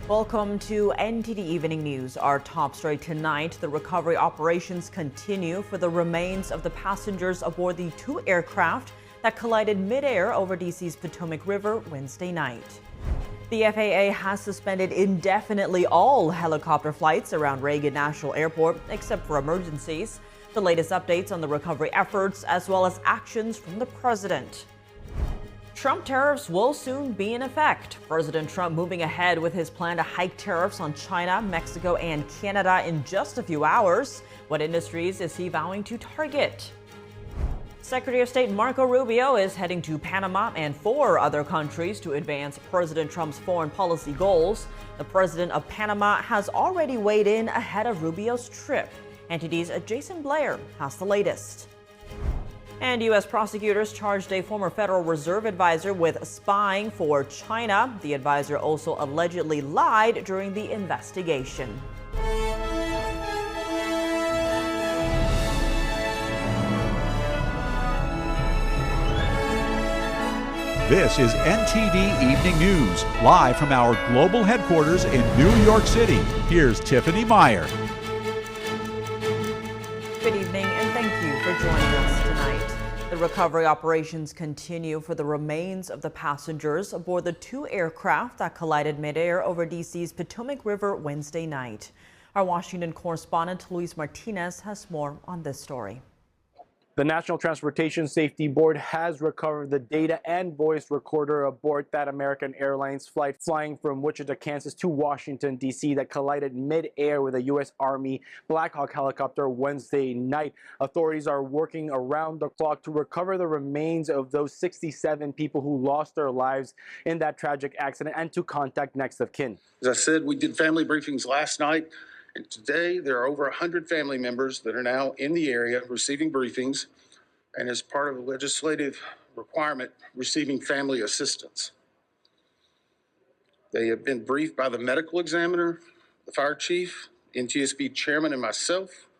Welcome to NTD Evening News. Our top story tonight, the recovery operations continue for the remains of the passengers aboard the two aircraft that collided midair over D.C.'s Potomac River Wednesday night. The FAA has suspended indefinitely all helicopter flights around Reagan National Airport, except for emergencies. The latest updates on the recovery efforts, as well as actions from the president. Trump tariffs will soon be in effect. President Trump moving ahead with his plan to hike tariffs on China, Mexico, and Canada in just a few hours. What industries is he vowing to target? Secretary of State Marco Rubio is heading to Panama and 4 other countries to advance President Trump's foreign policy goals. The president of Panama has already weighed in ahead of Rubio's trip. NTD's Jason Blair has the latest. And U.S. prosecutors charged a former Federal Reserve advisor with spying for China. The advisor also allegedly lied during the investigation. This is NTD Evening News, live from our global headquarters in New York City. Here's Tiffany Meyer. Good evening, and thank you for joining us tonight. The recovery operations continue for the remains of the passengers aboard the two aircraft that collided midair over D.C.'s Potomac River Wednesday night. Our Washington correspondent Luis Martinez has more on this story. The National Transportation Safety Board has recovered the data and voice recorder aboard that American Airlines flight flying from Wichita, Kansas to Washington, D.C. that collided mid-air with a U.S. Army Black Hawk helicopter Wednesday night. Authorities are working around the clock to recover the remains of those 67 people who lost their lives in that tragic accident and to contact next of kin. As I said, we did family briefings last night. And today, there are over 100 family members that are now in the area receiving briefings and, as part of a legislative requirement, receiving family assistance. They have been briefed by the medical examiner, the fire chief, NTSB chairman, and myself,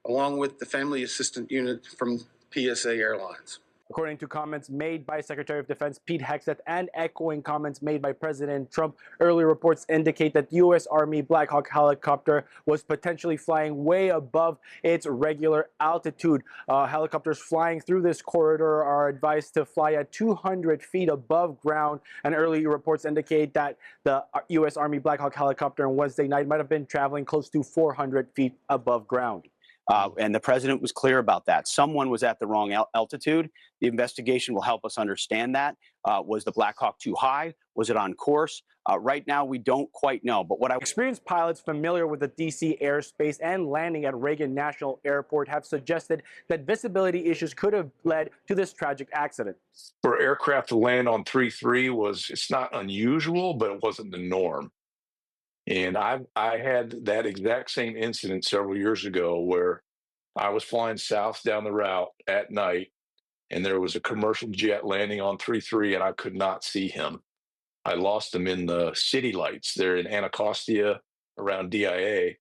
along with the family assistant unit from PSA Airlines. According to comments made by Secretary of Defense Pete Hegseth and echoing comments made by President Trump, early reports indicate that the U.S. Army Black Hawk helicopter was potentially flying way above its regular altitude. Helicopters flying through this corridor are advised to fly at 200 feet above ground, and early reports indicate that the U.S. Army Black Hawk helicopter on Wednesday night might have been traveling close to 400 feet above ground. And the president was clear about that. Someone was at the wrong altitude. The investigation will help us understand that. Was the Black Hawk too high? Was it on course? Right now, we don't quite know. But what experienced pilots familiar with the D.C. airspace and landing at Reagan National Airport have suggested that visibility issues could have led to this tragic accident. For aircraft to land on 3-3 it's not unusual, but it wasn't the norm. And I had that exact same incident several years ago where I was flying south down the route at night, and there was a commercial jet landing on 3-3, and I could not see him. I lost him in the city lights there in Anacostia around DIA.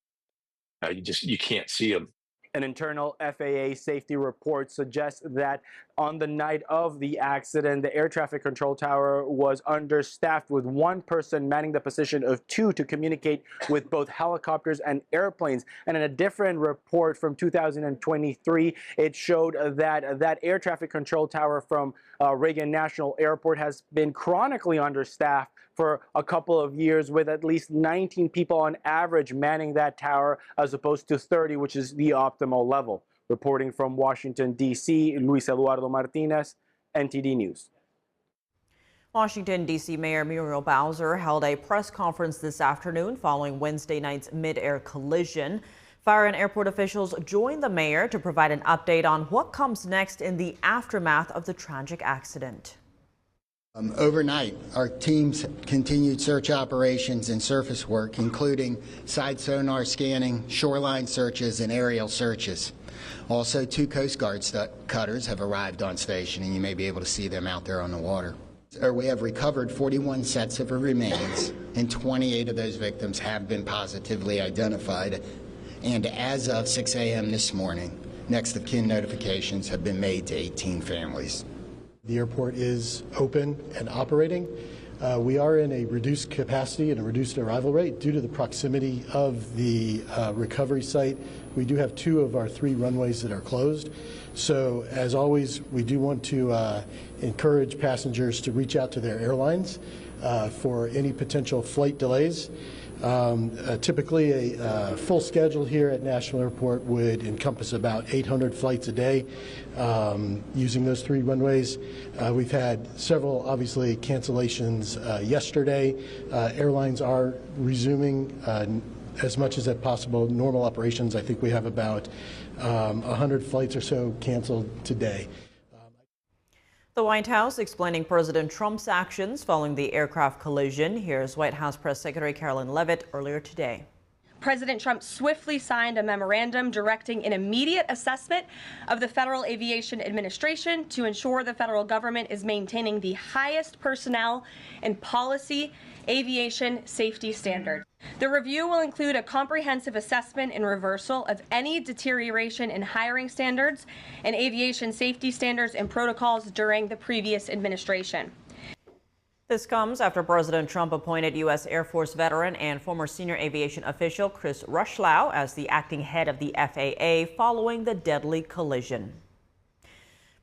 You can't see him. An internal FAA safety report suggests that on the night of the accident, the air traffic control tower was understaffed with one person manning the position of 2 to communicate with both helicopters and airplanes. And in a different report from 2023, it showed that air traffic control tower from Reagan National Airport has been chronically understaffed for a couple of years, with at least 19 people on average manning that tower as opposed to 30, which is the optimal level. Reporting from Washington, D.C., Luis Eduardo Martinez, NTD News. Washington, D.C. Mayor Muriel Bowser held a press conference this afternoon following Wednesday night's mid-air collision. Fire and airport officials joined the mayor to provide an update on what comes next in the aftermath of the tragic accident. Overnight, our teams continued search operations and surface work, including side sonar scanning, shoreline searches, and aerial searches. Also, 2 Coast Guard cutters have arrived on station, and you may be able to see them out there on the water. We have recovered 41 sets of remains, and 28 of those victims have been positively identified. And as of 6 a.m. this morning, next of kin notifications have been made to 18 families. The airport is open and operating. We are in a reduced capacity and a reduced arrival rate due to the proximity of the recovery site. We do have 2 of our 3 runways that are closed. So as always, we do want to encourage passengers to reach out to their airlines for any potential flight delays. Typically, a full schedule here at National Airport would encompass about 800 flights a day using those 3 runways. We've had several, obviously, cancellations yesterday. Airlines are resuming as much as possible normal operations. I think we have about 100 flights or so canceled today. The White House explaining President Trump's actions following the aircraft collision. Here's White House Press Secretary Carolyn Leavitt earlier today. President Trump swiftly signed a memorandum directing an immediate assessment of the Federal Aviation Administration to ensure the federal government is maintaining the highest personnel and policy aviation safety standards. The review will include a comprehensive assessment and reversal of any deterioration in hiring standards and aviation safety standards and protocols during the previous administration. This comes after President Trump appointed U.S. Air Force veteran and former senior aviation official Chris Rushlow as the acting head of the FAA following the deadly collision.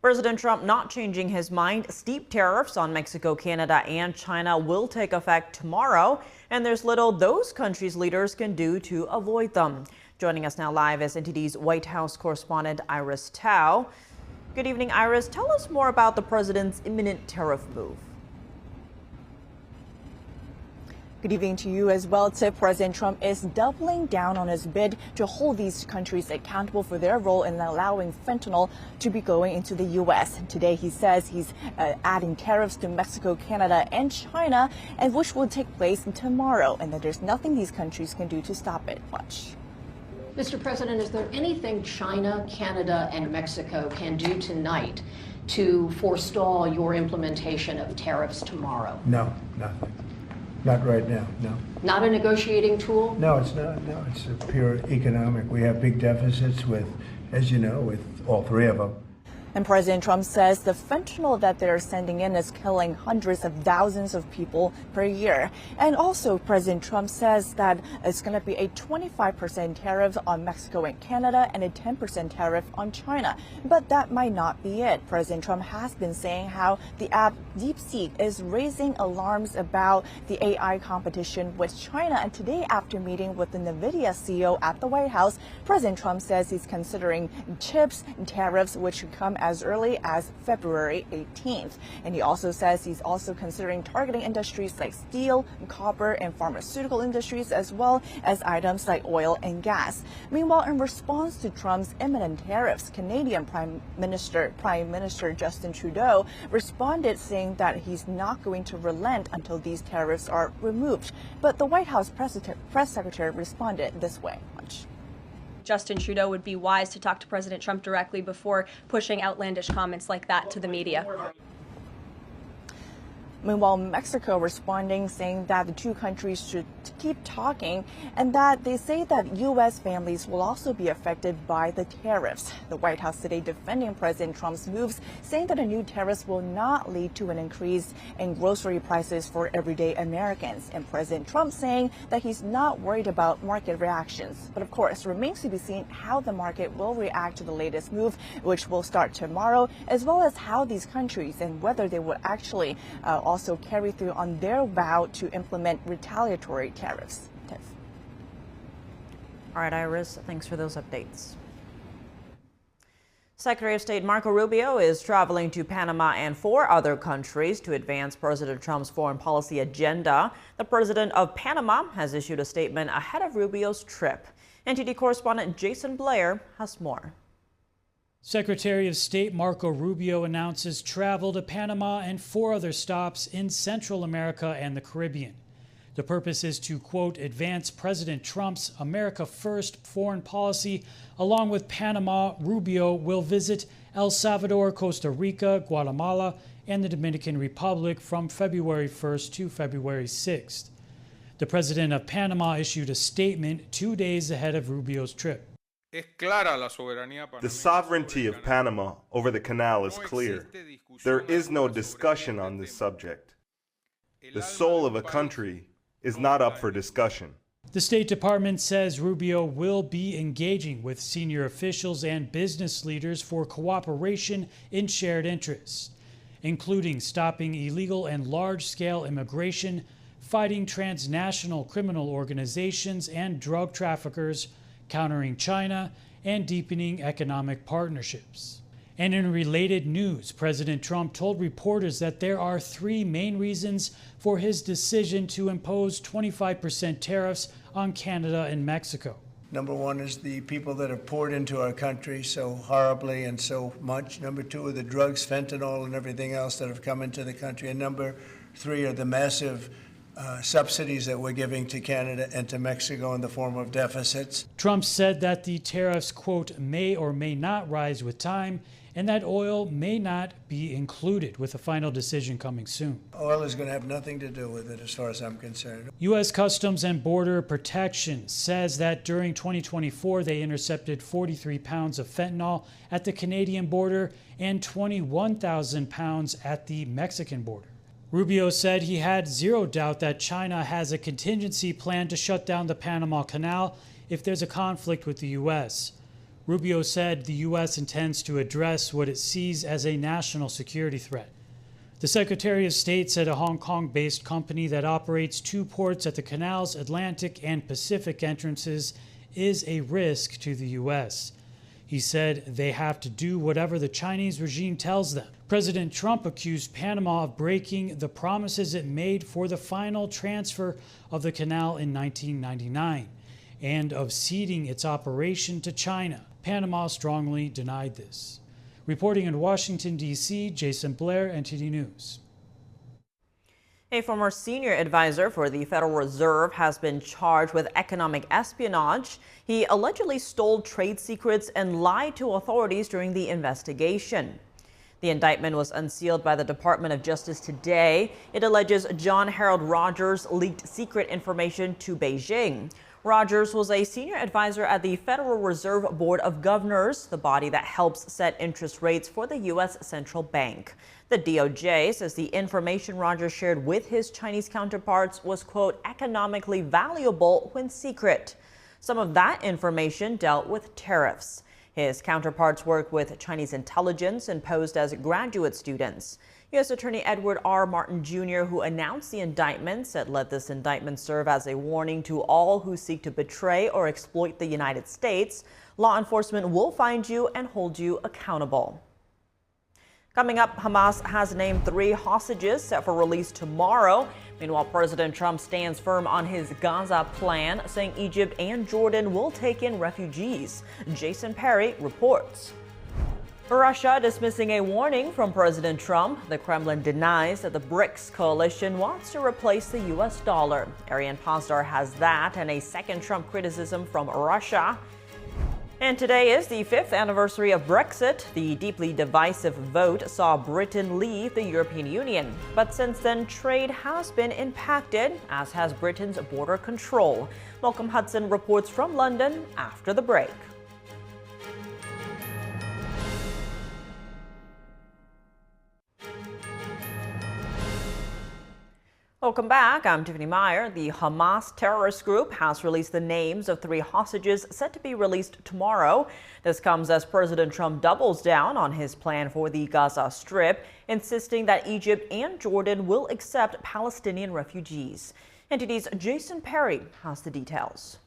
President Trump not changing his mind. Steep tariffs on Mexico, Canada, and China will take effect tomorrow, and there's little those countries' leaders can do to avoid them. Joining us now live is NTD's White House correspondent Iris Tao. Good evening, Iris. Tell us more about the president's imminent tariff move. Good evening to you as well, Tip. President Trump is doubling down on his bid to hold these countries accountable for their role in allowing fentanyl to be going into the U.S. Today, he says he's adding tariffs to Mexico, Canada, and China, and which will take place tomorrow, and that there's nothing these countries can do to stop it. Watch. Mr. President, is there anything China, Canada, and Mexico can do tonight to forestall your implementation of tariffs tomorrow? No, nothing. Not right now, no. Not a negotiating tool? No, it's not. No, it's a pure economic. We have big deficits with, as you know, with all 3 of them. And President Trump says the fentanyl that they're sending in is killing hundreds of thousands of people per year. And also, President Trump says that it's going to be a 25% tariff on Mexico and Canada and a 10% tariff on China. But that might not be it. President Trump has been saying how the app DeepSeek is raising alarms about the AI competition with China. And today, after meeting with the NVIDIA CEO at the White House, President Trump says he's considering chips and tariffs, which could come as early as February 18th. And he also says he's also considering targeting industries like steel, copper, and pharmaceutical industries, as well as items like oil and gas. Meanwhile, in response to Trump's imminent tariffs, Canadian Prime Minister Justin Trudeau responded saying that he's not going to relent until these tariffs are removed. But the White House press secretary responded this way. Watch. Justin Trudeau would be wise to talk to President Trump directly before pushing outlandish comments like that to the media. Meanwhile, Mexico responding, saying that the 2 countries should keep talking and that they say that U.S. families will also be affected by the tariffs. The White House today defending President Trump's moves, saying that the new tariffs will not lead to an increase in grocery prices for everyday Americans. And President Trump saying that he's not worried about market reactions. But of course, it remains to be seen how the market will react to the latest move, which will start tomorrow, as well as how these countries and whether they will actually also carry through on their vow to implement retaliatory tariffs. Tiff. All right, Iris, thanks for those updates. Secretary of State Marco Rubio is traveling to Panama and 4 other countries to advance President Trump's foreign policy agenda. The president of Panama has issued a statement ahead of Rubio's trip. NTD correspondent Jason Blair has more. Secretary of State Marco Rubio announces travel to Panama and 4 other stops in Central America and the Caribbean. The purpose is to, quote, advance President Trump's America First foreign policy. Along with Panama, Rubio will visit El Salvador, Costa Rica, Guatemala, and the Dominican Republic from February 1st to February 6th. The president of Panama issued a statement 2 days ahead of Rubio's trip. The sovereignty of Panama over the canal is clear. There is no discussion on this subject. the soul of a country, is not up for discussion. The State Department says Rubio will be engaging with senior officials and business leaders for cooperation in shared interests, including stopping illegal and large-scale immigration, fighting transnational criminal organizations and drug traffickers, countering China, and deepening economic partnerships. And in related news, President Trump told reporters that there are three main reasons for his decision to impose 25% tariffs on Canada and Mexico. Number one is the people that have poured into our country so horribly and so much. Number two are the drugs, fentanyl, and everything else that have come into the country. And number three are the massive subsidies that we're giving to Canada and to Mexico in the form of deficits. Trump said that the tariffs, quote, may or may not rise with time, and that oil may not be included, with a final decision coming soon. Oil is going to have nothing to do with it as far as I'm concerned. U.S. Customs and Border Protection says that during 2024, they intercepted 43 pounds of fentanyl at the Canadian border and 21,000 pounds at the Mexican border. Rubio said he had zero doubt that China has a contingency plan to shut down the Panama Canal if there's a conflict with the U.S. Rubio said the U.S. intends to address what it sees as a national security threat. The Secretary of State said a Hong Kong-based company that operates two ports at the canal's Atlantic and Pacific entrances is a risk to the U.S. He said they have to do whatever the Chinese regime tells them. President Trump accused Panama of breaking the promises it made for the final transfer of the canal in 1999 and of ceding its operation to China. Panama strongly denied this. Reporting in Washington, D.C., Jason Blair, NTD News. A former senior advisor for the Federal Reserve has been charged with economic espionage. He allegedly stole trade secrets and lied to authorities during the investigation. The indictment was unsealed by the Department of Justice today. It alleges John Harold Rogers leaked secret information to Beijing. Rogers was a senior advisor at the Federal Reserve Board of Governors, the body that helps set interest rates for the U.S. Central Bank. The DOJ says the information Rogers shared with his Chinese counterparts was, quote, economically valuable when secret. Some of that information dealt with tariffs. His counterparts worked with Chinese intelligence and posed as graduate students. U.S. Attorney Edward R. Martin Jr., who announced the indictment, said let this indictment serve as a warning to all who seek to betray or exploit the United States. Law enforcement will find you and hold you accountable. Coming up, Hamas has named 3 hostages set for release tomorrow. Meanwhile, President Trump stands firm on his Gaza plan, saying Egypt and Jordan will take in refugees. Jason Perry reports. Russia dismissing a warning from President Trump. The Kremlin denies that the Brics coalition wants to replace the U.S. dollar. Ariane Pasdar has that and a second Trump criticism from Russia. And today is the 5th anniversary of Brexit. The deeply divisive vote saw Britain leave the European Union. But since then, trade has been impacted, as has Britain's border control. Malcolm Hudson reports from London after the break. Welcome back. I'm Tiffany Meyer. The Hamas terrorist group has released the names of 3 hostages set to be released tomorrow. This comes as President Trump doubles down on his plan for the Gaza Strip, insisting that Egypt and Jordan will accept Palestinian refugees. NTD's Jason Perry has the details.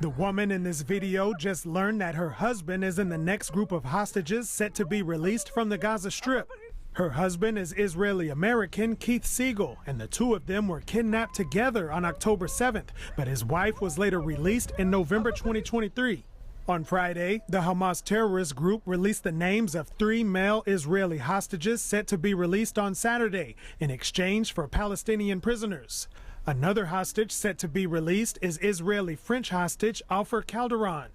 The woman in this video just learned that her husband is in the next group of hostages set to be released from the Gaza Strip. Her husband is Israeli-American Keith Siegel, and the two of them were kidnapped together on October 7th, but his wife was later released in November 2023. On Friday, the Hamas terrorist group released the names of 3 male Israeli hostages set to be released on Saturday in exchange for Palestinian prisoners. Another hostage set to be released is Israeli-French hostage Alfer Calderon.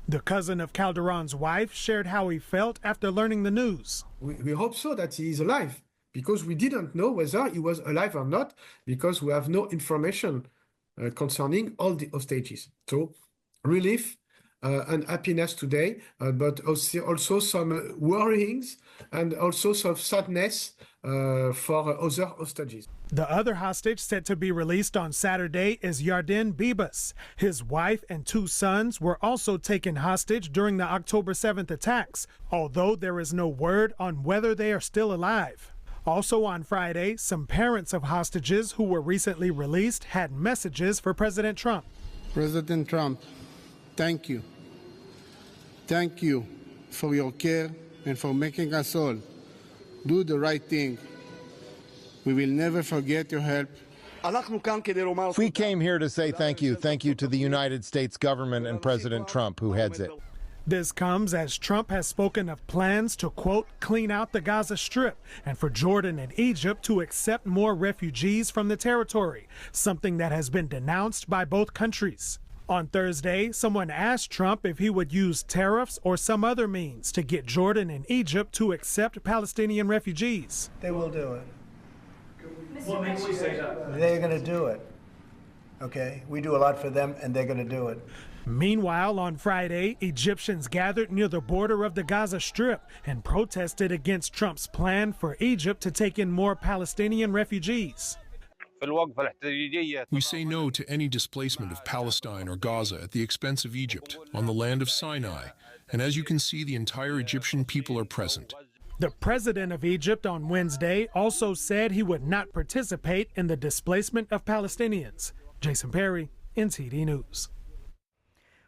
The cousin of Calderon's wife shared how he felt after learning the news. We hope so that he is alive, because we didn't know whether he was alive or not, because we have no information concerning all the hostages. So relief, and happiness today, but also some worryings and also some sadness for other hostages. The other hostage set to be released on Saturday is Yarden Bibas. His wife and 2 sons were also taken hostage during the October 7th attacks, although there is no word on whether they are still alive. Also on Friday, some parents of hostages who were recently released had messages for President Trump. President Trump, thank you. Thank you for your care and for making us all do the right thing. We will never forget your help. We came here to say thank you. Thank you to the United States government and President Trump, who heads it. This comes as Trump has spoken of plans to, quote, clean out the Gaza Strip and for Jordan and Egypt to accept more refugees from the territory, something that has been denounced by both countries. On Thursday, someone asked Trump if he would use tariffs or some other means to get Jordan and Egypt to accept Palestinian refugees. They will do it. What makes you say that? They're going to do it. Okay? We do a lot for them, and they're going to do it. Meanwhile, on Friday, Egyptians gathered near the border of the Gaza Strip and protested against Trump's plan for Egypt to take in more Palestinian refugees. We say no to any displacement of Palestine or Gaza at the expense of Egypt, on the land of Sinai. And as you can see, the entire Egyptian people are present. The president of Egypt on Wednesday also said he would not participate in the displacement of Palestinians. Jason Perry, NTD News.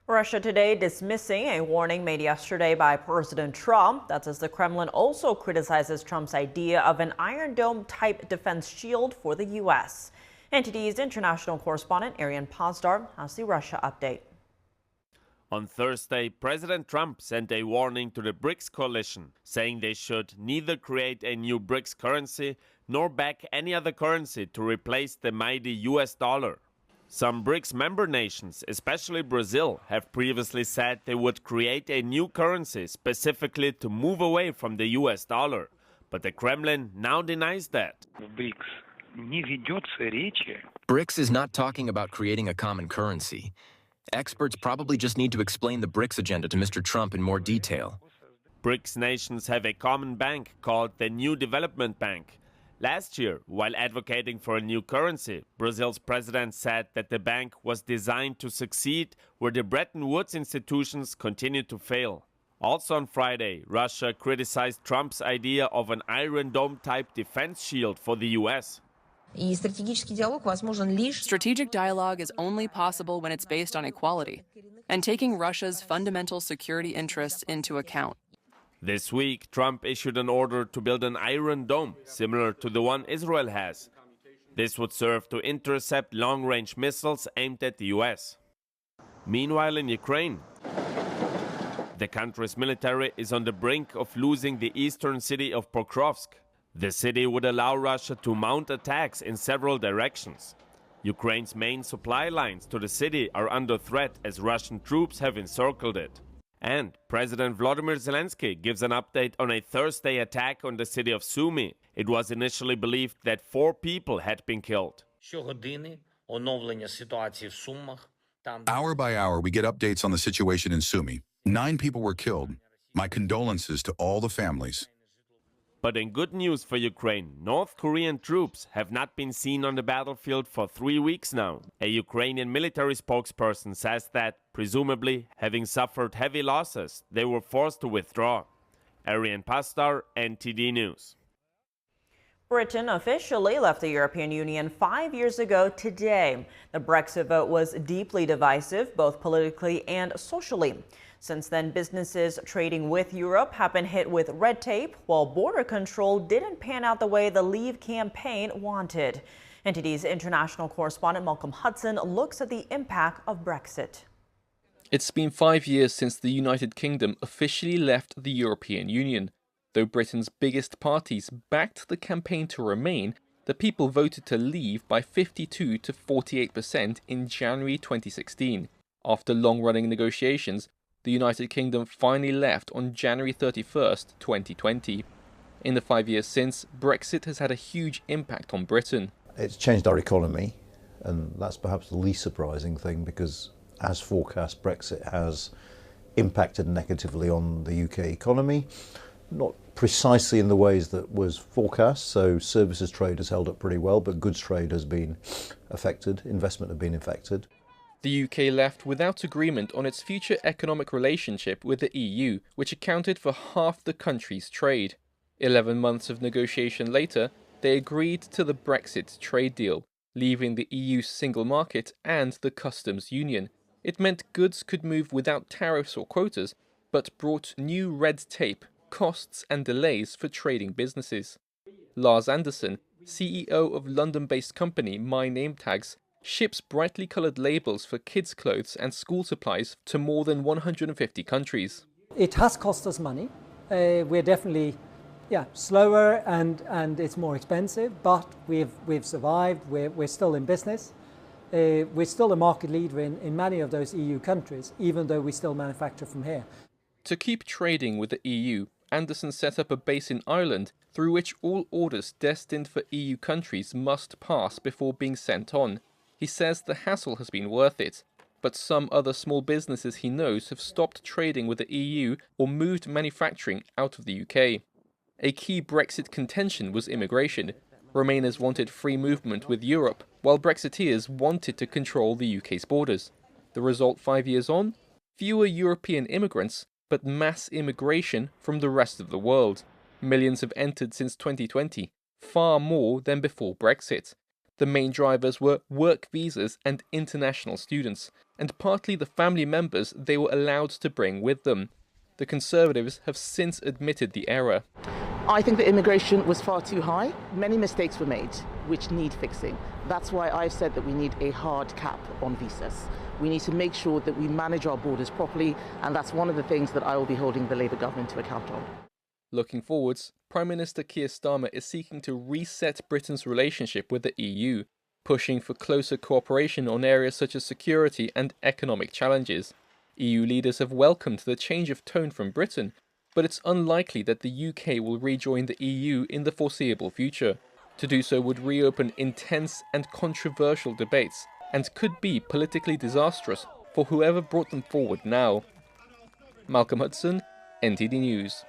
Russia today dismissing a warning made yesterday by President Trump. That's as the Kremlin also criticizes Trump's idea of an Iron Dome type defense shield for the U.S. NTD's international correspondent Arian Pazdar has the Russia update. On Thursday, President Trump sent a warning to the Brics coalition, saying they should neither create a new Brics currency nor back any other currency to replace the mighty U.S. dollar. Some Brics member nations, especially Brazil, have previously said they would create a new currency specifically to move away from the US dollar. But the Kremlin now denies that. BRICS is not talking about creating a common currency. Experts probably just need to explain the BRICS agenda to Mr. Trump in more detail. BRICS nations have a common bank called the New Development Bank. Last year, while advocating for a new currency, Brazil's president said that the bank was designed to succeed where the Bretton Woods institutions continue to fail. Also on Friday, Russia criticized Trump's idea of an Iron Dome-type defense shield for the U.S. Strategic dialogue is only possible when it's based on equality and taking Russia's fundamental security interests into account. This week, Trump issued an order to build an Iron Dome, similar to the one Israel has. This would serve to intercept long-range missiles aimed at the U.S. Meanwhile, in Ukraine, the country's military is on the brink of losing the eastern city of Pokrovsk. The city would allow Russia to mount attacks in several directions. Ukraine's main supply lines to the city are under threat as Russian troops have encircled it. And President Volodymyr Zelensky gives an update on a Thursday attack on the city of Sumy. It was initially believed that 4 people had been killed. Hour by hour, we get updates on the situation in Sumy. 9 people were killed. My condolences to all the families. But in good news for Ukraine, North Korean troops have not been seen on the battlefield for 3 weeks now. A Ukrainian military spokesperson says that, presumably having suffered heavy losses, they were forced to withdraw. Arian Pastar, NTD News. Britain officially left the European Union 5 years ago today. The Brexit vote was deeply divisive, both politically and socially. Since then, businesses trading with Europe have been hit with red tape, while border control didn't pan out the way the Leave campaign wanted. NTD's international correspondent Malcolm Hudson looks at the impact of Brexit. It's been 5 years since the United Kingdom officially left the European Union. Though Britain's biggest parties backed the campaign to remain, the people voted to leave by 52 to 48% in January 2016. After long-running negotiations, the United Kingdom finally left on January 31st, 2020. In the 5 years since, Brexit has had a huge impact on Britain. It's changed our economy, and that's perhaps the least surprising thing because, as forecast, Brexit has impacted negatively on the UK economy, not precisely in the ways that was forecast. So services trade has held up pretty well, but goods trade has been affected, investment has been affected. The UK left without agreement on its future economic relationship with the EU, which accounted for half the country's trade. 11 months of negotiation later, they agreed to the Brexit trade deal, leaving the EU's single market and the customs union. It meant goods could move without tariffs or quotas, but brought new red tape, costs and delays for trading businesses. Lars Anderson, CEO of London-based company My Name Tags, ships brightly coloured labels for kids' clothes and school supplies to more than 150 countries. It has cost us money. We're definitely slower and it's more expensive, but we've survived. We're still in business. We're still a market leader in many of those EU countries, even though we still manufacture from here. To keep trading with the EU, Anderson set up a base in Ireland through which all orders destined for EU countries must pass before being sent on. He says the hassle has been worth it, but some other small businesses he knows have stopped trading with the EU or moved manufacturing out of the UK. A key Brexit contention was immigration. Remainers wanted free movement with Europe, while Brexiteers wanted to control the UK's borders. The result 5 years on? Fewer European immigrants, but mass immigration from the rest of the world. Millions have entered since 2020, far more than before Brexit. The main drivers were work visas and international students, and partly the family members they were allowed to bring with them. The Conservatives have since admitted the error. I think the immigration was far too high. Many mistakes were made, which need fixing. That's why I've said that we need a hard cap on visas. We need to make sure that we manage our borders properly, and that's one of the things that I will be holding the Labour government to account on. Looking forwards, Prime Minister Keir Starmer is seeking to reset Britain's relationship with the EU, pushing for closer cooperation on areas such as security and economic challenges. EU leaders have welcomed the change of tone from Britain, but it's unlikely that the UK will rejoin the EU in the foreseeable future. To do so would reopen intense and controversial debates, and could be politically disastrous for whoever brought them forward now. Malcolm Hudson, NTD News.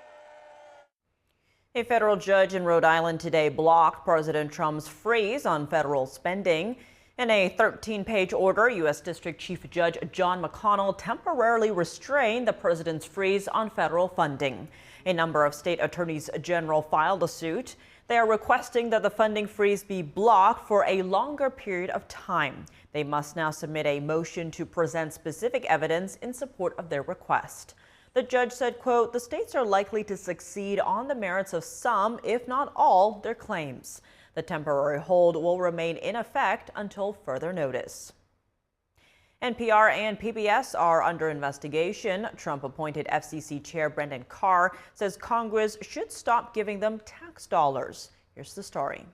A federal judge in Rhode Island today blocked President Trump's freeze on federal spending. In a 13-page order, U.S. District Chief Judge John McConnell temporarily restrained the president's freeze on federal funding. A number of state attorneys general filed a suit. They are requesting that the funding freeze be blocked for a longer period of time. They must now submit a motion to present specific evidence in support of their request. The judge said, quote, "The states are likely to succeed on the merits of some, if not all, their claims. The temporary hold will remain in effect until further notice." NPR and PBS are under investigation. Trump-appointed FCC Chair Brendan Carr says Congress should stop giving them tax dollars. Here's the story.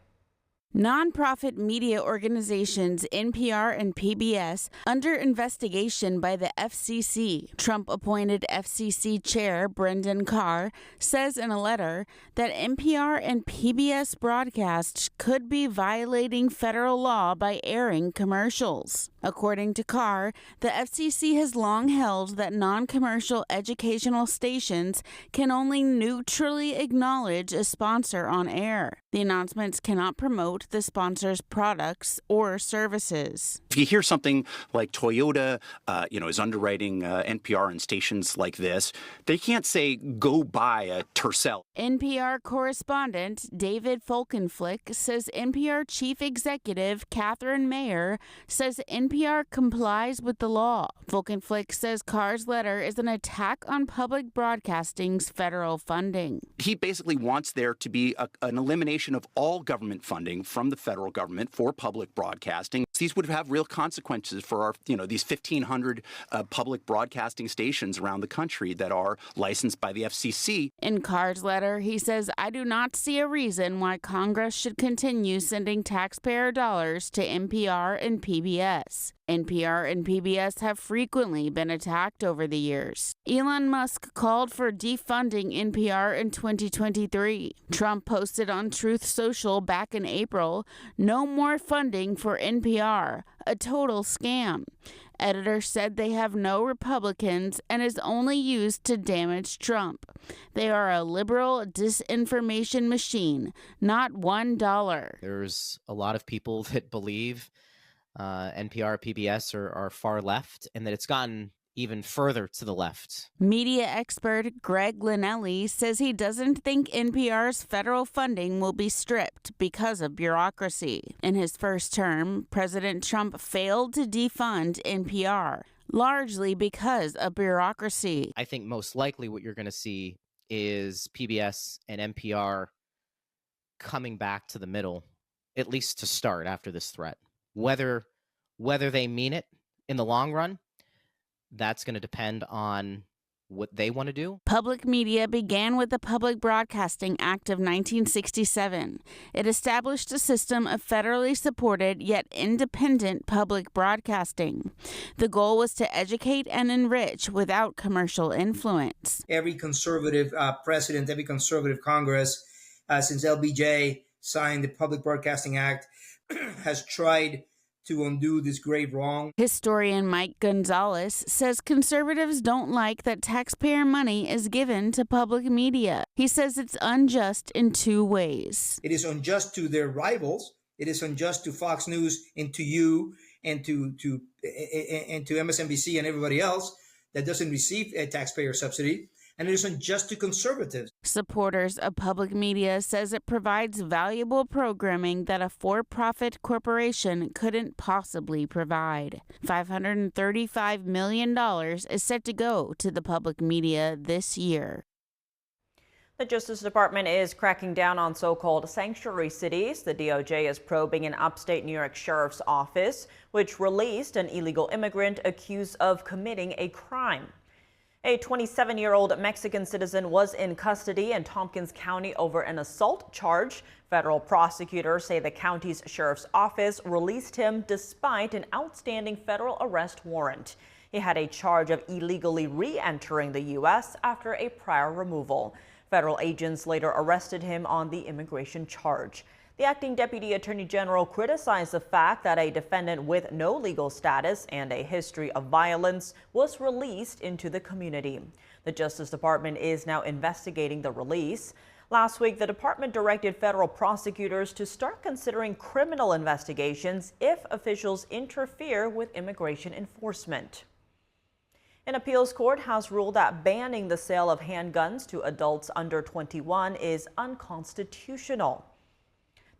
Nonprofit media organizations NPR and PBS under investigation by the FCC. Trump-appointed FCC Chair Brendan Carr says in a letter that NPR and PBS broadcasts could be violating federal law by airing commercials. According to Carr, the FCC has long held that non-commercial educational stations can only neutrally acknowledge a sponsor on air. The announcements cannot promote the sponsor's products or services. If you hear something like Toyota, is underwriting NPR and stations like this, they can't say, go buy a Tercel. NPR correspondent David Folkenflik says NPR chief executive Catherine Mayer says NPR complies with the law. Folkenflik says Carr's letter is an attack on public broadcasting's federal funding. He basically wants there to be an elimination of all government funding from the federal government for public broadcasting. These would have real consequences for our, these 1,500 public broadcasting stations around the country that are licensed by the FCC. In Carr's letter, he says, "I do not see a reason why Congress should continue sending taxpayer dollars to NPR and PBS." NPR and PBS have frequently been attacked over the years. Elon Musk called for defunding NPR in 2023. Trump posted on Truth Social back in April, "No more funding for NPR, a total scam." Editors said they have no Republicans and is only used to damage Trump. They are a liberal disinformation machine, not $1. There's a lot of people that believe NPR, PBS are far left, and that it's gotten even further to the left. Media expert Greg Linnelli says he doesn't think NPR's federal funding will be stripped because of bureaucracy. In his first term, President Trump failed to defund NPR, largely because of bureaucracy. I think most likely what you're going to see is PBS and NPR coming back to the middle, at least to start after this threat. Whether they mean it in the long run, that's going to depend on what they want to do. Public media began with the Public Broadcasting Act of 1967. It established a system of federally supported yet independent public broadcasting. The goal was to educate and enrich without commercial influence. Every conservative president, every conservative Congress, since LBJ signed the Public Broadcasting Act, has tried to undo this grave wrong. Historian Mike Gonzalez says conservatives don't like that taxpayer money is given to public media. He says it's unjust in two ways. It is unjust to their rivals. It is unjust to Fox News and to you and to MSNBC and everybody else that doesn't receive a taxpayer subsidy. And it is unjust to conservatives. Supporters of public media says it provides valuable programming that a for-profit corporation couldn't possibly provide. $535 million is set to go to the public media this year. The Justice Department is cracking down on so-called sanctuary cities. The DOJ is probing an upstate New York sheriff's office, which released an illegal immigrant accused of committing a crime. A 27-year-old Mexican citizen was in custody in Tompkins County over an assault charge. Federal prosecutors say the county's sheriff's office released him despite an outstanding federal arrest warrant. He had a charge of illegally re-entering the U.S. after a prior removal. Federal agents later arrested him on the immigration charge. The acting deputy attorney general criticized the fact that a defendant with no legal status and a history of violence was released into the community. The Justice Department is now investigating the release. Last week, the department directed federal prosecutors to start considering criminal investigations if officials interfere with immigration enforcement. An appeals court has ruled that banning the sale of handguns to adults under 21 is unconstitutional.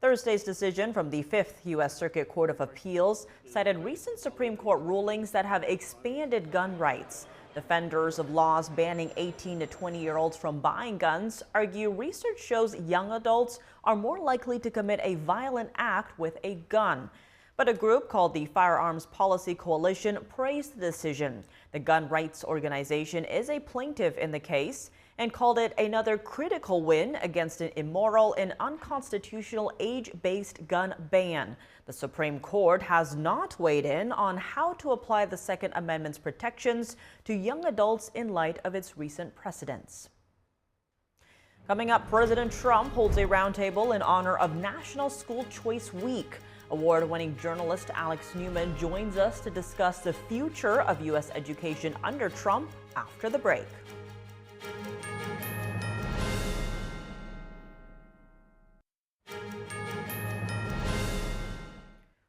Thursday's decision from the 5th U.S. Circuit Court of Appeals cited recent Supreme Court rulings that have expanded gun rights. Defenders of laws banning 18 to 20-year-olds from buying guns argue research shows young adults are more likely to commit a violent act with a gun. But a group called the Firearms Policy Coalition praised the decision. The gun rights organization is a plaintiff in the case and called it another critical win against an immoral and unconstitutional age-based gun ban. The Supreme Court has not weighed in on how to apply the Second Amendment's protections to young adults in light of its recent precedents. Coming up, President Trump holds a roundtable in honor of National School Choice Week. Award-winning journalist Alex Newman joins us to discuss the future of U.S. education under Trump after the break.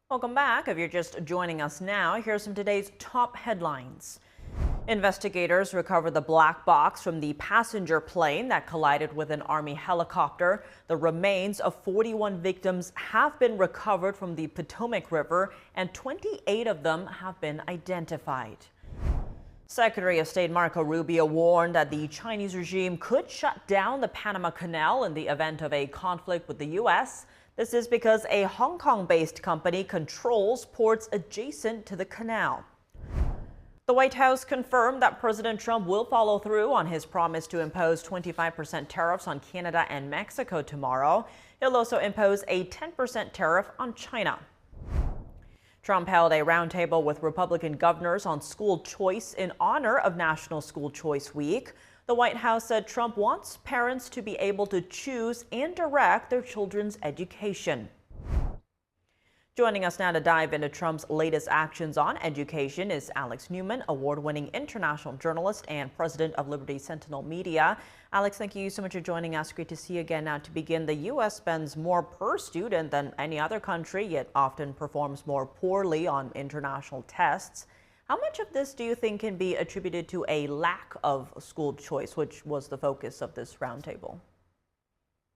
Welcome back. If you're just joining us now, here's some of today's top headlines. Investigators recovered the black box from the passenger plane that collided with an Army helicopter. The remains of 41 victims have been recovered from the Potomac River, and 28 of them have been identified. Secretary of State Marco Rubio warned that the Chinese regime could shut down the Panama Canal in the event of a conflict with the U.S. This is because a Hong Kong-based company controls ports adjacent to the canal. The White House confirmed that President Trump will follow through on his promise to impose 25% tariffs on Canada and Mexico tomorrow. He'll also impose a 10% tariff on China. Trump held a roundtable with Republican governors on school choice in honor of National School Choice Week. The White House said Trump wants parents to be able to choose and direct their children's education. Joining us now to dive into Trump's latest actions on education is Alex Newman, award-winning international journalist and president of Liberty Sentinel Media. Alex, thank you so much for joining us. Great to see you again. Now, to begin, the U.S. spends more per student than any other country, yet often performs more poorly on international tests. How much of this do you think can be attributed to a lack of school choice, which was the focus of this roundtable?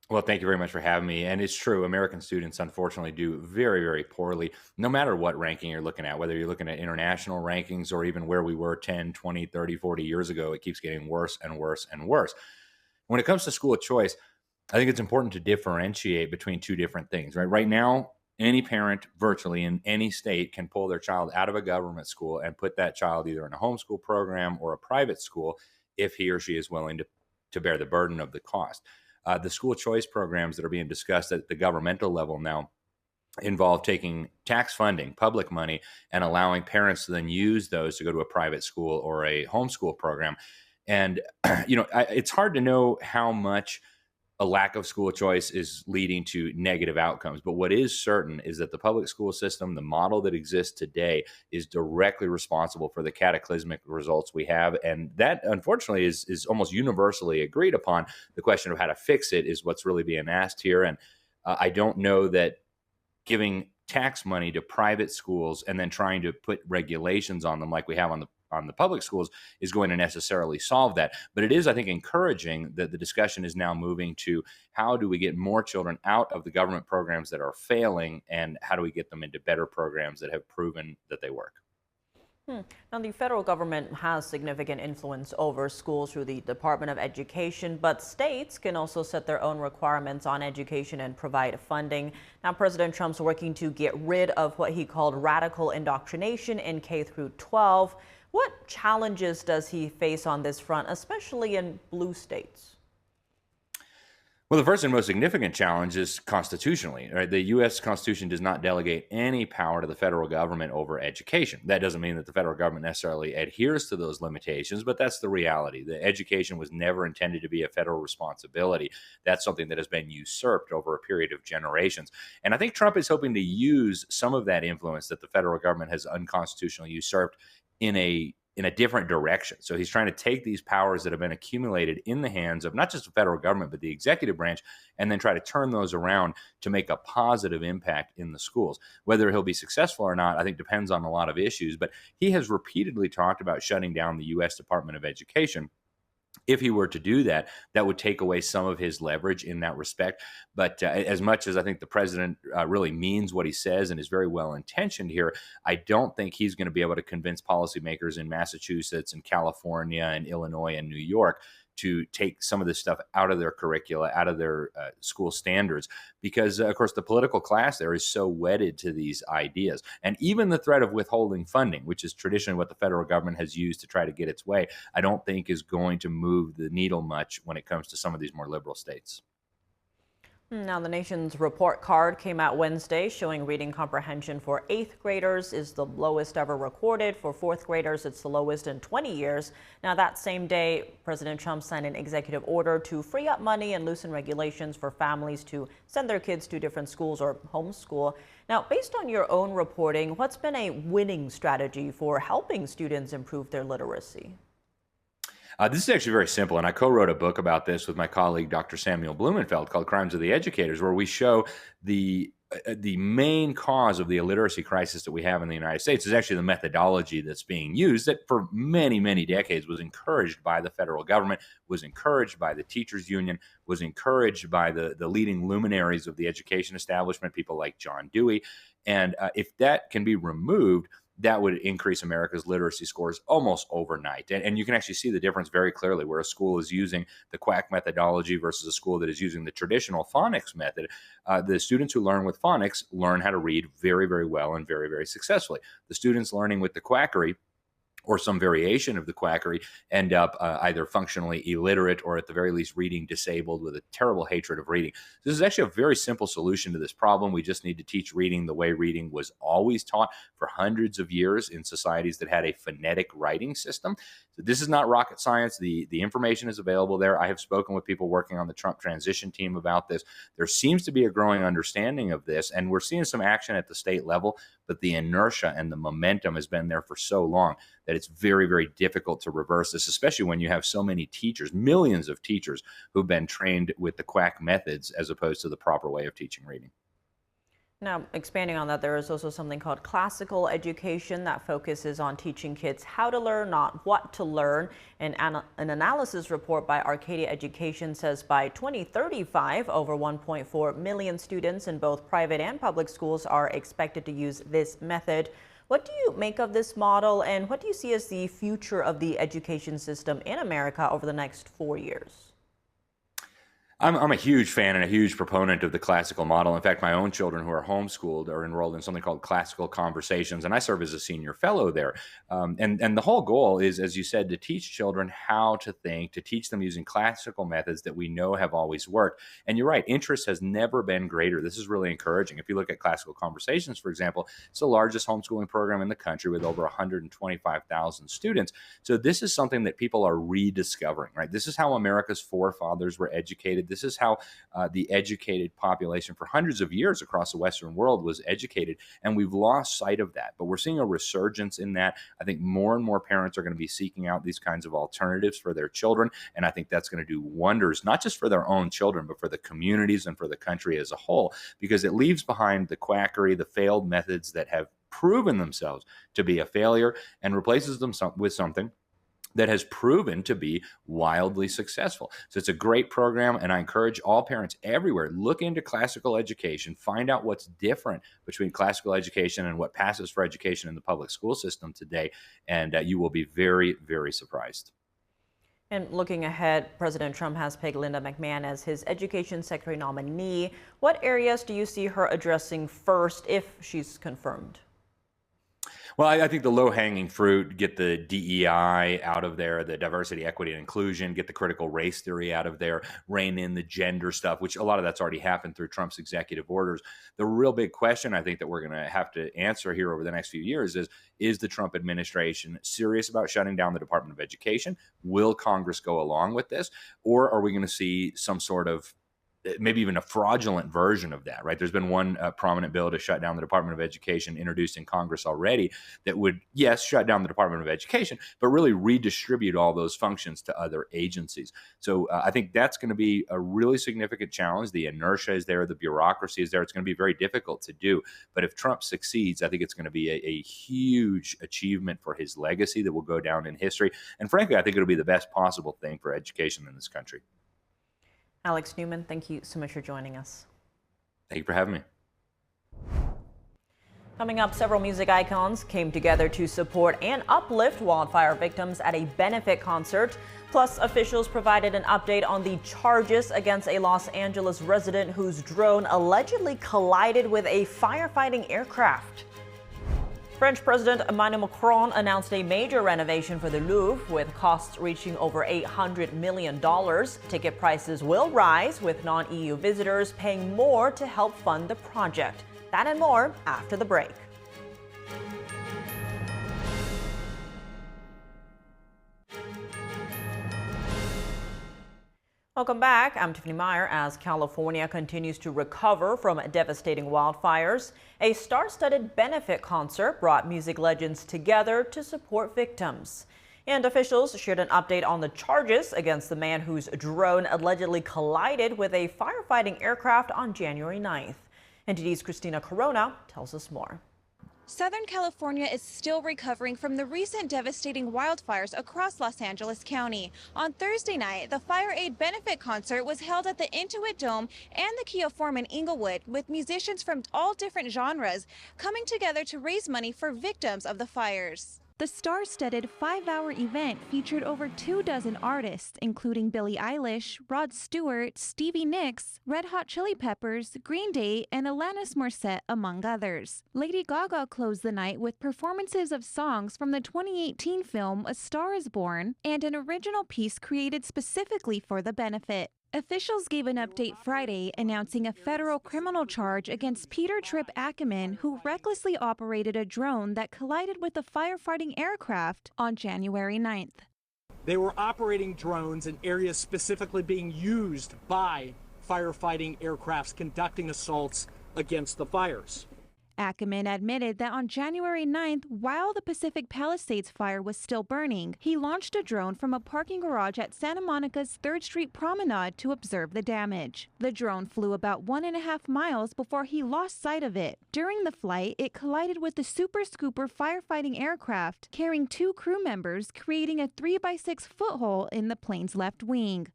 Well, thank you very much for having me. And it's true, American students unfortunately do very, very poorly, no matter what ranking you're looking at, whether you're looking at international rankings or even where we were 10, 20, 30, 40 years ago. It keeps getting worse and worse and worse. When it comes to school choice, I think it's important to differentiate between two different things, right? Right now, any parent virtually in any state can pull their child out of a government school and put that child either in a homeschool program or a private school if he or she is willing to bear the burden of the cost. The school choice programs that are being discussed at the governmental level now involve taking tax funding, public money, and allowing parents to then use those to go to a private school or a homeschool program. And, it's hard to know how much a lack of school choice is leading to negative outcomes. But what is certain is that the public school system, the model that exists today, is directly responsible for the cataclysmic results we have. And that, unfortunately, is almost universally agreed upon. The question of how to fix it is what's really being asked here. And I don't know that giving tax money to private schools and then trying to put regulations on them like we have on the public schools is going to necessarily solve that. But it is, I think, encouraging that the discussion is now moving to how do we get more children out of the government programs that are failing and how do we get them into better programs that have proven that they work. Now, the federal government has significant influence over schools through the Department of Education, but states can also set their own requirements on education and provide funding. Now, President Trump's working to get rid of what he called radical indoctrination in K through 12. What challenges does he face on this front, especially in blue states? Well, the first and most significant challenge is constitutionally, right? The U.S. Constitution does not delegate any power to the federal government over education. That doesn't mean that the federal government necessarily adheres to those limitations, but that's the reality. The education was never intended to be a federal responsibility. That's something that has been usurped over a period of generations. And I think Trump is hoping to use some of that influence that the federal government has unconstitutionally usurped in a different direction. So he's trying to take these powers that have been accumulated in the hands of not just the federal government, but the executive branch, and then try to turn those around to make a positive impact in the schools. Whether he'll be successful or not, I think depends on a lot of issues, but he has repeatedly talked about shutting down the U.S. Department of Education. If he were to do that, that would take away some of his leverage in that respect. But as much as I think the president really means what he says and is very well intentioned here, I don't think he's going to be able to convince policymakers in Massachusetts and California and Illinois and New York to take some of this stuff out of their curricula, out of their school standards, because, of course, the political class there is so wedded to these ideas. And even the threat of withholding funding, which is traditionally what the federal government has used to try to get its way, I don't think is going to move the needle much when it comes to some of these more liberal states. Now, the nation's report card came out Wednesday showing reading comprehension for 8th graders is the lowest ever recorded. For 4th graders, it's the lowest in 20 years. Now, that same day, President Trump signed an executive order to free up money and loosen regulations for families to send their kids to different schools or homeschool. Now, based on your own reporting, what's been a winning strategy for helping students improve their literacy? This is actually very simple, and I co-wrote a book about this with my colleague, Dr. Samuel Blumenfeld, called Crimes of the Educators, where we show the main cause of the illiteracy crisis that we have in the United States is actually the methodology that's being used that for many, many decades was encouraged by the federal government, was encouraged by the teachers union, was encouraged by the leading luminaries of the education establishment, people like John Dewey. And if that can be removed, that would increase America's literacy scores almost overnight. And you can actually see the difference very clearly where a school is using the quack methodology versus a school that is using the traditional phonics method. The students who learn with phonics learn how to read very, very well and very, very successfully. The students learning with the quackery or some variation of the quackery end up either functionally illiterate or at the very least reading disabled with a terrible hatred of reading. This is actually a very simple solution to this problem. We just need to teach reading the way reading was always taught for hundreds of years in societies that had a phonetic writing system. So this is not rocket science. The information is available there. I have spoken with people working on the Trump transition team about this. There seems to be a growing understanding of this, and we're seeing some action at the state level, but the inertia and the momentum has been there for so long that it's very, very difficult to reverse this, especially when you have so many teachers, millions of teachers who've been trained with the quack methods as opposed to the proper way of teaching reading. Now, expanding on that, there is also something called classical education that focuses on teaching kids how to learn, not what to learn. An analysis report by Arcadia Education says by 2035, over 1.4 million students in both private and public schools are expected to use this method. What do you make of this model, and what do you see as the future of the education system in America over the next 4 years? I'm a huge fan and a huge proponent of the classical model. In fact, my own children who are homeschooled are enrolled in something called Classical Conversations, and I serve as a senior fellow there. And the whole goal is, as you said, to teach children how to think, to teach them using classical methods that we know have always worked. And you're right, interest has never been greater. This is really encouraging. If you look at Classical Conversations, for example, it's the largest homeschooling program in the country with over 125,000 students. So this is something that people are rediscovering, right? This is how America's forefathers were educated. This is how the educated population for hundreds of years across the Western world was educated, and we've lost sight of that. But we're seeing a resurgence in that. I think more and more parents are going to be seeking out these kinds of alternatives for their children, and I think that's going to do wonders, not just for their own children, but for the communities and for the country as a whole, because it leaves behind the quackery, the failed methods that have proven themselves to be a failure, and replaces them with something that has proven to be wildly successful. So it's a great program, and I encourage all parents everywhere, look into classical education, find out what's different between classical education and what passes for education in the public school system today, and you will be very, very surprised. And looking ahead, President Trump has picked Linda McMahon as his education secretary nominee. What areas do you see her addressing first if she's confirmed? Well, I think the low-hanging fruit, get the DEI out of there, the diversity, equity, and inclusion, get the critical race theory out of there, rein in the gender stuff, which a lot of that's already happened through Trump's executive orders. The real big question I think that we're going to have to answer here over the next few years is the Trump administration serious about shutting down the Department of Education? Will Congress go along with this? Or are we going to see some sort of maybe even a fraudulent version of that, right? There's been one prominent bill to shut down the Department of Education introduced in Congress already that would, yes, shut down the Department of Education, but really redistribute all those functions to other agencies. So I think that's going to be a really significant challenge. The inertia is there, the bureaucracy is there. It's going to be very difficult to do. But if Trump succeeds, I think it's going to be a huge achievement for his legacy that will go down in history. And frankly, I think it'll be the best possible thing for education in this country. Alex Newman, thank you so much for joining us. Thank you for having me. Coming up, several music icons came together to support and uplift wildfire victims at a benefit concert. Plus, officials provided an update on the charges against a Los Angeles resident whose drone allegedly collided with a firefighting aircraft. French President Emmanuel Macron announced a major renovation for the Louvre, with costs reaching over $800 million. Ticket prices will rise, with non-EU visitors paying more to help fund the project. That and more after the break. Welcome back. I'm Tiffany Meyer. As California continues to recover from devastating wildfires, a star-studded benefit concert brought music legends together to support victims. And officials shared an update on the charges against the man whose drone allegedly collided with a firefighting aircraft on January 9th. NTD's Christina Corona tells us more. Southern California is still recovering from the recent devastating wildfires across Los Angeles County. On Thursday night, the Fireaid benefit concert was held at the Intuit Dome and the Kia Forum in Inglewood, with musicians from all different genres coming together to raise money for victims of the fires. The star-studded 5-hour event featured over 24 artists, including Billie Eilish, Rod Stewart, Stevie Nicks, Red Hot Chili Peppers, Green Day, and Alanis Morissette, among others. Lady Gaga closed the night with performances of songs from the 2018 film A Star is Born and an original piece created specifically for the benefit. Officials gave an update Friday announcing a federal criminal charge against Peter Tripp Ackerman, who recklessly operated a drone that collided with a firefighting aircraft on January 9th. They were operating drones in areas specifically being used by firefighting aircrafts conducting assaults against the fires. Ackerman admitted that on January 9th, while the Pacific Palisades fire was still burning, he launched a drone from a parking garage at Santa Monica's 3rd Street Promenade to observe the damage. The drone flew about 1.5 miles before he lost sight of it. During the flight, it collided with the Super Scooper firefighting aircraft, carrying 2 crew members, creating a 3x6 foothole in the plane's left wing.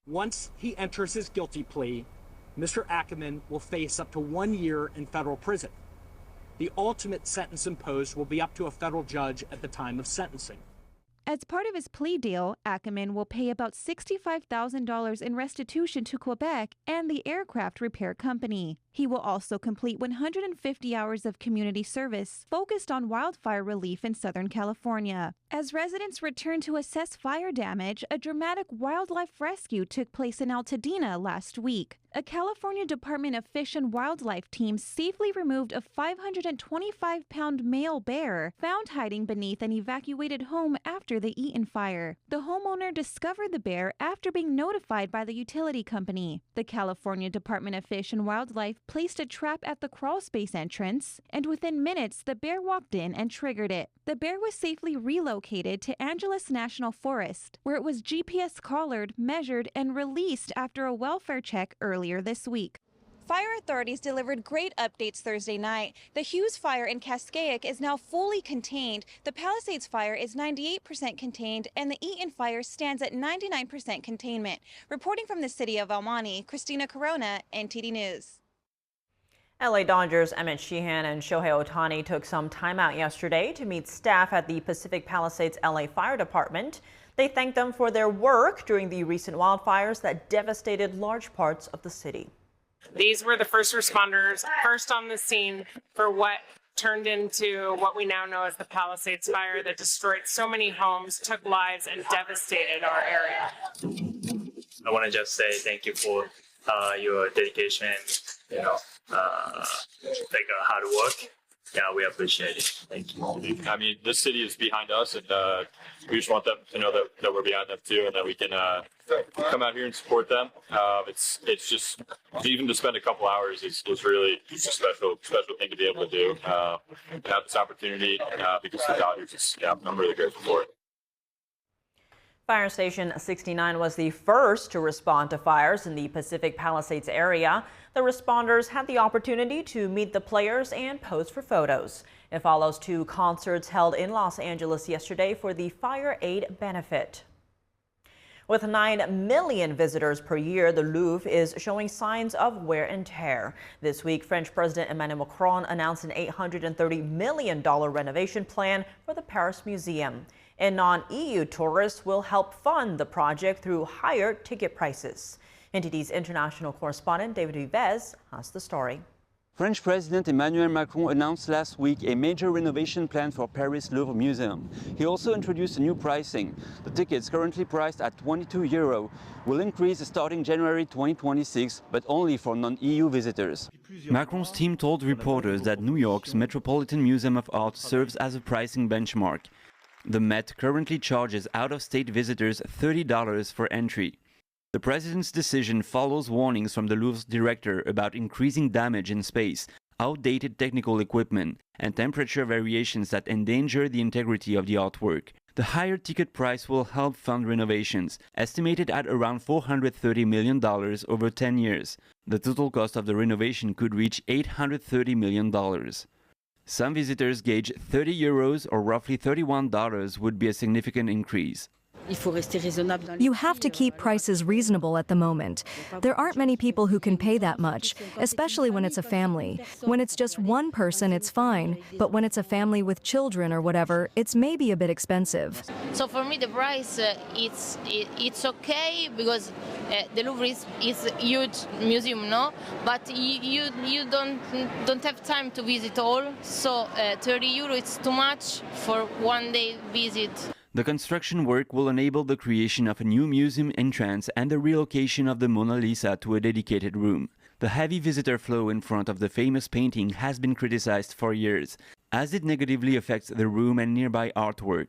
Once he enters his guilty plea, Mr. Ackerman will face up to 1 year in federal prison. The ultimate sentence imposed will be up to a federal judge at the time of sentencing. As part of his plea deal, Ackerman will pay about $65,000 in restitution to Quebec and the aircraft repair company. He will also complete 150 hours of community service focused on wildfire relief in Southern California. As residents return to assess fire damage, a dramatic wildlife rescue took place in Altadena last week. A California Department of Fish and Wildlife team safely removed a 525-pound male bear found hiding beneath an evacuated home after the Eaton fire. The homeowner discovered the bear after being notified by the utility company. The California Department of Fish and Wildlife placed a trap at the crawl space entrance, and within minutes, the bear walked in and triggered it. The bear was safely relocated to Angeles National Forest, where it was GPS collared, measured, and released after a welfare check earlier this week. Fire authorities delivered great updates Thursday night. The Hughes fire in Cascaic is now fully contained. The Palisades fire is 98% contained, and the Eaton fire stands at 99% containment. Reporting from the city of El Monte, Christina Corona, NTD News. LA Dodgers Emmett Sheehan and Shohei Ohtani took some time out yesterday to meet staff at the Pacific Palisades LA Fire Department. They thanked them for their work during the recent wildfires that devastated large parts of the city. These were the first responders, first on the scene for what turned into what we now know as the Palisades fire that destroyed so many homes, took lives, and devastated our area. I want to just say thank you for your dedication, hard work. Yeah, we appreciate it. Thank you. I mean, this city is behind us, and we just want them to know that we're behind them too, and that we can come out here and support them. It's just even to spend a couple hours was really a special thing to be able to do. Have this opportunity because the Dodgers, I'm really grateful for it. Fire Station 69 was the first to respond to fires in the Pacific Palisades area. The responders had the opportunity to meet the players and pose for photos. It follows 2 concerts held in Los Angeles yesterday for the Fireaid benefit. With 9 million visitors per year, the Louvre is showing signs of wear and tear. This week, French President Emmanuel Macron announced an $830 million renovation plan for the Paris Museum. And non-EU tourists will help fund the project through higher ticket prices. NTD's international correspondent David Vivez has the story. French President Emmanuel Macron announced last week a major renovation plan for Paris Louvre Museum. He also introduced a new pricing. The tickets, currently priced at €22, will increase starting January 2026, but only for non-EU visitors. Macron's team told reporters that New York's Metropolitan Museum of Art serves as a pricing benchmark. The Met currently charges out-of-state visitors $30 for entry. The president's decision follows warnings from the Louvre's director about increasing damage in space, outdated technical equipment, and temperature variations that endanger the integrity of the artwork. The higher ticket price will help fund renovations, estimated at around $430 million over 10 years. The total cost of the renovation could reach $830 million. Some visitors gauge €30 or roughly $31 would be a significant increase. You have to keep prices reasonable at the moment. There aren't many people who can pay that much, especially when it's a family. When it's just one person, it's fine, but when it's a family with children or whatever, it's maybe a bit expensive. So for me, the price it's okay because the Louvre is a huge museum, no? But you don't have time to visit all, so 30 euro is too much for one day visit. The construction work will enable the creation of a new museum entrance and the relocation of the Mona Lisa to a dedicated room. The heavy visitor flow in front of the famous painting has been criticized for years, as it negatively affects the room and nearby artwork.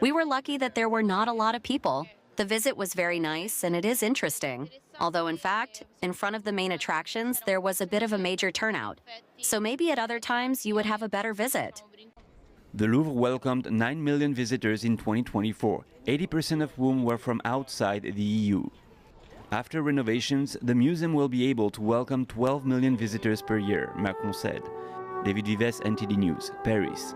We were lucky that there were not a lot of people. The visit was very nice and it is interesting. Although in fact, in front of the main attractions, there was a bit of a major turnout. So maybe at other times you would have a better visit. The Louvre welcomed 9 million visitors in 2024, 80% of whom were from outside the EU. After renovations, the museum will be able to welcome 12 million visitors per year, Macron said. David Vives, NTD News, Paris.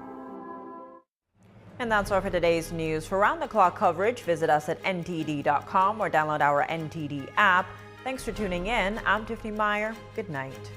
And that's all for today's news. For round-the-clock coverage, visit us at ntd.com or download our NTD app. Thanks for tuning in. I'm Tiffany Meyer. Good night.